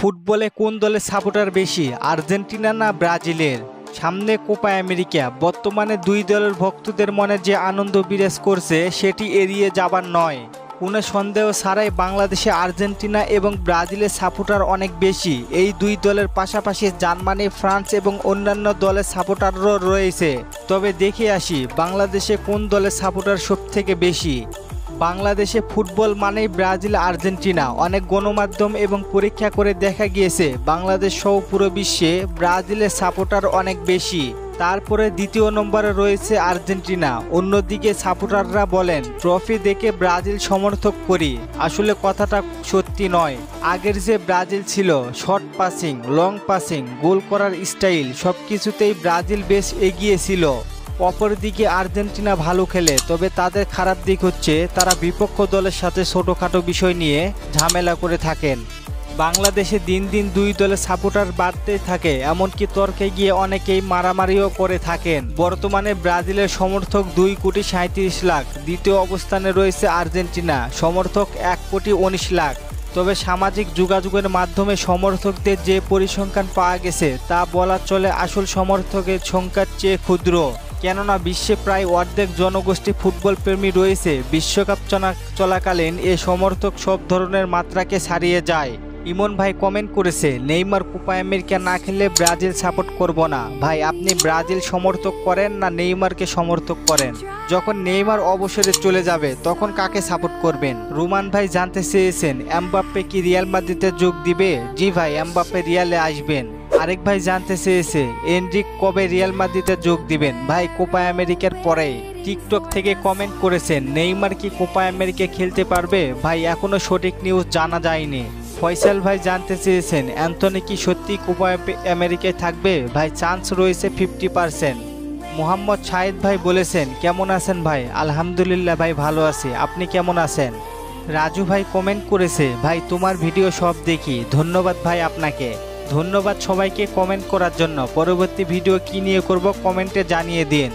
ফুটবলে কোন দলের সাপোর্টার বেশি, আর্জেন্টিনা না ব্রাজিলের? সামনে কোপা আমেরিকা। বর্তমানে দুই দলের ভক্তদের মনে যে আনন্দ বিরাজ করছে সেটি এড়িয়ে যাবার নয়। কোনো সন্দেহ ছাড়াই বাংলাদেশে আর্জেন্টিনা এবং ব্রাজিলের সাপোর্টার অনেক বেশি। এই দুই দলের পাশাপাশি জার্মানি, ফ্রান্স এবং অন্যান্য দলের সাপোর্টারও রয়েছে। তবে দেখে আসি বাংলাদেশে কোন দলের সাপোর্টার সবথেকে বেশি। বাংলাদেশে ফুটবল মানেই ব্রাজিল, আর্জেন্টিনা। অনেক গণমাধ্যম এবং পরীক্ষা করে দেখা গিয়েছে বাংলাদেশ সহ পুরো বিশ্বে ব্রাজিলের সাপোর্টার অনেক বেশি। তারপরে দ্বিতীয় নম্বরে রয়েছে আর্জেন্টিনা। অন্যদিকে সাপোর্টাররা বলেন ট্রফি দেখে ব্রাজিল সমর্থক করি। আসলে কথাটা সত্যি নয়। আগের যে ব্রাজিল ছিল, শর্ট পাসিং, লং পাসিং, গোল করার স্টাইল সবকিছুতেই ব্রাজিল বেশ এগিয়ে ছিল। অপরদিকে আর্জেন্টিনা ভালো খেলে, তবে তাদের খারাপ দিক হচ্ছে তারা বিপক্ষ দলের সাথে ছোটোখাটো বিষয় নিয়ে ঝামেলা করে থাকেন। বাংলাদেশে দিন দিন দুই দলের সাপোর্টার বাড়তেই থাকে, এমনকি তর্কে গিয়ে অনেকেই মারামারিও করে থাকেন। বর্তমানে ব্রাজিলের সমর্থক 2,37,00,000। দ্বিতীয় অবস্থানে রয়েছে আর্জেন্টিনা, সমর্থক 1,19,00,000। তবে সামাজিক যোগাযোগের মাধ্যমে সমর্থকদের যে পরিসংখ্যান পাওয়া গেছে তা বলা চলে আসল সমর্থকের সংখ্যার চেয়ে ক্ষুদ্র। কেননা বিশ্বে প্রায় অর্ধেক জনগোষ্ঠী ফুটবল প্রেমী রয়েছে। বিশ্বকাপ চলাকালীন এ সমর্থক সব ধরনের মাত্রাকে ছাড়িয়ে যায়। ইমন ভাই কমেন্ট করেছে, নেইমার কোপা আমেরিকা না খেললে ব্রাজিল সাপোর্ট করব না। ভাই, আপনি ব্রাজিল সমর্থক করেন না নেইমারকে সমর্থক করেন? যখন নেইমার অবসরে চলে যাবে তখন কাকে সাপোর্ট করবেন? রুমান ভাই জানতে চেয়েছেন এমবাপ্পে কি রিয়াল মাদ্রিদে যোগ দিবে? জি ভাই, এমবাপ্পে রিয়ালে আসবেন। আরেক ভাই জানতে চেয়েছে এনরিক কবে রিয়াল মাদ্রিদে যোগ দিবেন? ভাই, কোপা আমেরিকার পরে। টিকটক থেকে কমেন্ট করেছেন নেইমার কি কোপা আমেরিকা খেলতে পারবে? ভাই, এখনো সঠিক নিউজ জানা যায়নি। ফয়সাল ভাই জানতে চেয়েছেন অ্যান্থনি কি সত্যি কোপা আমেরিকায় থাকবে? ভাই, চান্স রয়েছে 50%। মোহাম্মদ শাহিদ ভাই বলেছেন কেমন আছেন ভাই? আলহামদুলিল্লাহ ভাই, ভালো আছি। আপনি কেমন আছেন? রাজু ভাই কমেন্ট করেছে, ভাই তোমার ভিডিও সব দেখি। ধন্যবাদ ভাই আপনাকে। ধন্যবাদ সবাইকে কমেন্ট করার জন্য। পরবর্তী ভিডিও কি নিয়ে করব কমেন্টে জানিয়ে দিন।